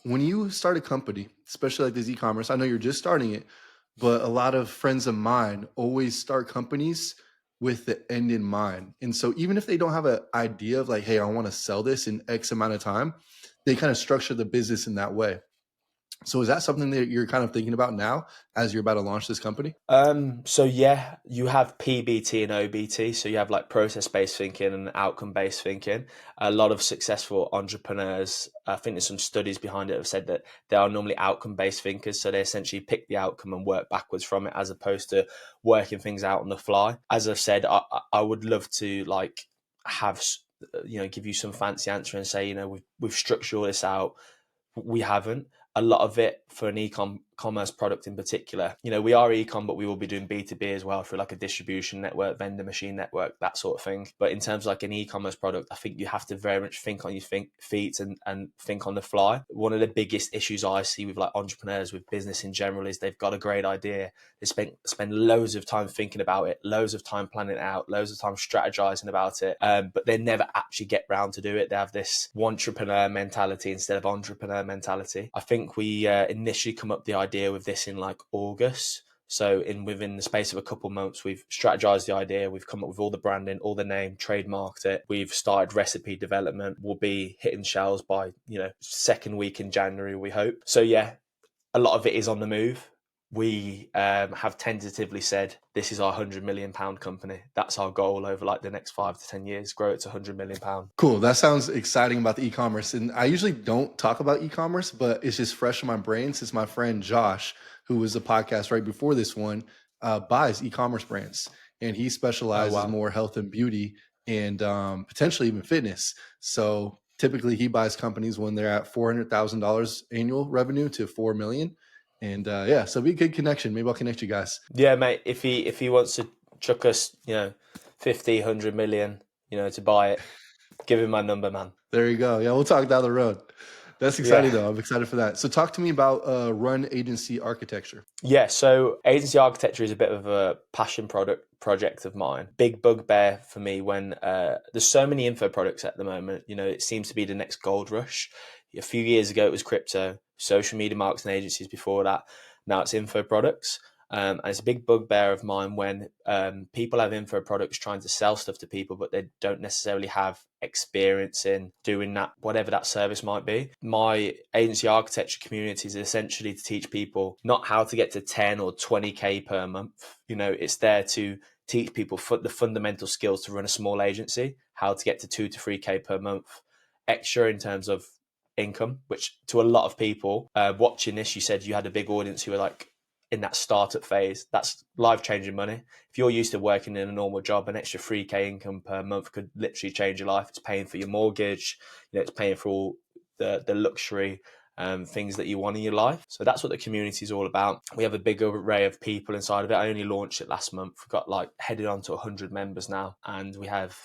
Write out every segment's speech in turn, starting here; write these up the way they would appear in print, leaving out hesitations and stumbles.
when you start a company, especially like this e-commerce, I know you're just starting it, but a lot of friends of mine always start companies with the end in mind. And so even if they don't have an idea of like, hey, I want to sell this in X amount of time, they kind of structure the business in that way. So is that something that you're kind of thinking about now as you're about to launch this company? So yeah, you have PBT and OBT. So you have like process-based thinking and outcome-based thinking. A lot of successful entrepreneurs, I think there's some studies behind it, have said that they are normally outcome-based thinkers. So they essentially pick the outcome and work backwards from it, as opposed to working things out on the fly. As I've said, I would love to like have, give you some fancy answer and say, we've structured all this out. We haven't. A lot of it for an commerce product in particular. We are ecom, but we will be doing B2B as well through like a distribution network, vendor machine network, that sort of thing. But in terms of like an e-commerce product, I think you have to very much think on your feet and think on the fly. One of the biggest issues I see with like entrepreneurs, with business in general, is they've got a great idea. They spend loads of time thinking about it, loads of time planning it out, loads of time strategizing about it, but they never actually get round to do it. They have this entrepreneur mentality instead of entrepreneur mentality. I think we initially come up with the idea with this in like August. So within the space of a couple of months, we've strategized the idea. We've come up with all the branding, all the name, trademarked it. We've started recipe development. We'll be hitting shelves by, second week in January, we hope. So yeah, a lot of it is on the move. We have tentatively said this is our £100 million company. That's our goal over like the next 5 to 10 years, grow it to £100 million. Cool. That sounds exciting about the e-commerce. And I usually don't talk about e-commerce, but it's just fresh in my brain since my friend Josh, who was a podcast right before this one, buys e-commerce brands. And he Oh, specializes wow. more health and beauty and potentially even fitness. So typically he buys companies when they're at $400,000 annual revenue to 4 million. And yeah, so be a good connection. Maybe I'll connect you guys. Yeah, mate, if he wants to chuck us, 50, 100 million, to buy it, give him my number, man. There you go. Yeah, we'll talk down the road. That's exciting Yeah. though. I'm excited for that. So talk to me about run agency architecture. Yeah, so agency architecture is a bit of a passion project of mine. Big bugbear for me when there's so many info products at the moment. It seems to be the next gold rush. A few years ago, it was crypto, social media marketing agencies before that. Now it's info products. And it's a big bugbear of mine when people have info products trying to sell stuff to people, but they don't necessarily have experience in doing that, whatever that service might be. My agency architecture community is essentially to teach people not how to get to 10 or 20K per month. It's there to teach people the fundamental skills to run a small agency, how to get to 2 to 3K per month extra in terms of income, which to a lot of people watching this, you said you had a big audience who were like in that startup phase. That's life-changing money. If you're used to working in a normal job, an extra 3K income per month could literally change your life. It's paying for your mortgage, it's paying for all the luxury things that you want in your life. So that's what the community is all about. We have a big array of people inside of it. I only launched it last month. We've got like headed on to 100 members now, and we have,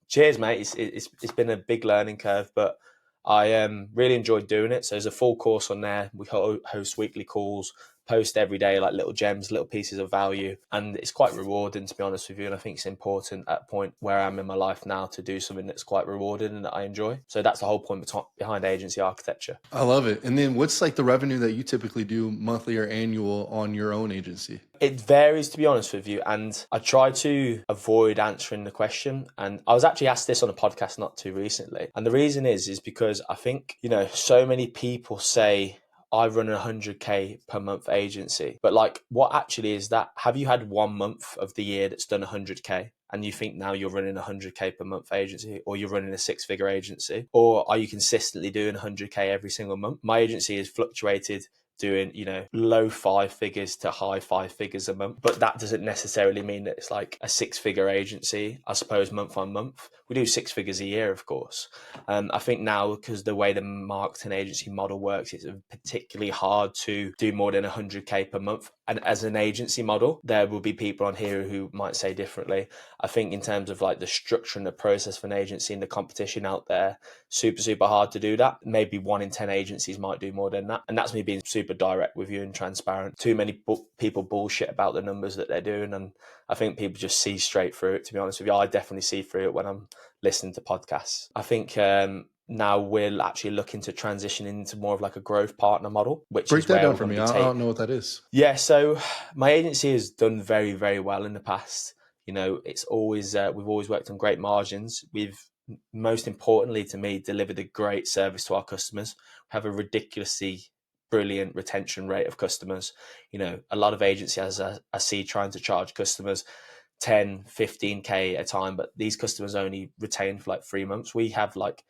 cheers mate, it's been a big learning curve, but I really enjoyed doing it. So there's a full course on there. We host weekly calls, post every day, like little gems, little pieces of value. And it's quite rewarding, to be honest with you. And I think it's important at a point where I'm in my life now to do something that's quite rewarding and that I enjoy. So that's the whole point behind agency architecture. I love it. And then what's like the revenue that you typically do monthly or annual on your own agency? It varies, to be honest with you. And I try to avoid answering the question. And I was actually asked this on a podcast not too recently. And the reason is because I think, so many people say, I run a 100K per month agency. But like, what actually is that? Have you had 1 month of the year that's done 100K? And you think now you're running a 100K per month agency, or you're running a 6-figure agency, or are you consistently doing 100K every single month? My agency has fluctuated doing, low 5 figures to high 5 figures a month. But that doesn't necessarily mean that it's like a 6-figure agency, I suppose, month on month. We do 6 figures a year, of course. I think now, because the way the marketing agency model works, it's particularly hard to do more than 100K per month. And as an agency model, there will be people on here who might say differently. I think in terms of like the structure and the process for an agency and the competition out there, super, super hard to do that. Maybe 1 in 10 agencies might do more than that. And that's me being super direct with you and transparent. Too many people bullshit about the numbers that they're doing. And I think people just see straight through it, to be honest with you. I definitely see through it when I'm listening to podcasts. I think now we're actually looking to transition into more of like a growth partner model, which Break is that where down we're for going to me. be I don't know what that is. Yeah, so my agency has done very, very well in the past. You know, it's always we've always worked on great margins. We've, most importantly to me, delivered a great service to our customers. We have a ridiculously brilliant retention rate of customers. You know, a lot of agencies I see trying to charge customers 10, 15K at a time, but these customers only retain for like 3 months. We have like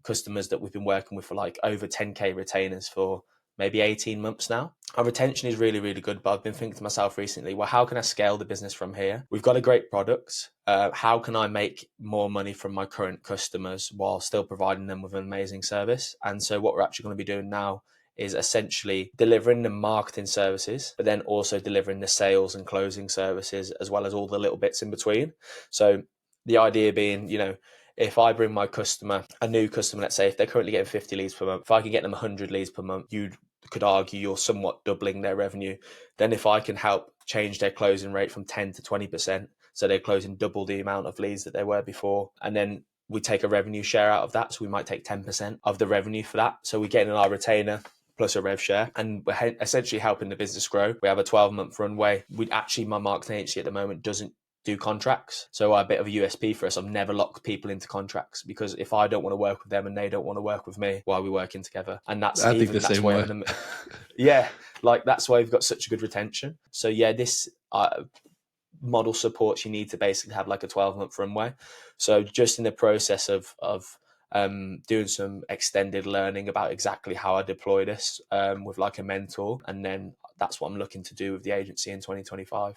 customers that we've been working with for like over 10K retainers for maybe 18 months now. Our retention is really, really good, but I've been thinking to myself recently, well, how can I scale the business from here? We've got a great product. How can I make more money from my current customers while still providing them with an amazing service? And so what we're actually going to be doing now is essentially delivering the marketing services, but then also delivering the sales and closing services, as well as all the little bits in between. So the idea being, you know, if I bring my customer, a new customer, let's say if they're currently getting 50 leads per month, if I can get them 100 leads per month, you could argue you're somewhat doubling their revenue. Then if I can help change their closing rate from 10 to 20%, so they're closing double the amount of leads that they were before, and then we take a revenue share out of that. So we might take 10% of the revenue for that. So we get in our retainer plus a rev share, and we're essentially helping the business grow. We have a 12-month runway. My marketing agency at the moment doesn't do contracts. So a bit of a USP for us. I've never locked people into contracts, because if I don't want to work with them and they don't want to work with me, why are we working together? And that's I think the that's same why way. yeah, like that's why we've got such a good retention. So yeah, this model supports you need to basically have like a 12-month runway. So just in the process of doing some extended learning about exactly how I deploy this with like a mentor, and then that's what I'm looking to do with the agency in 2025.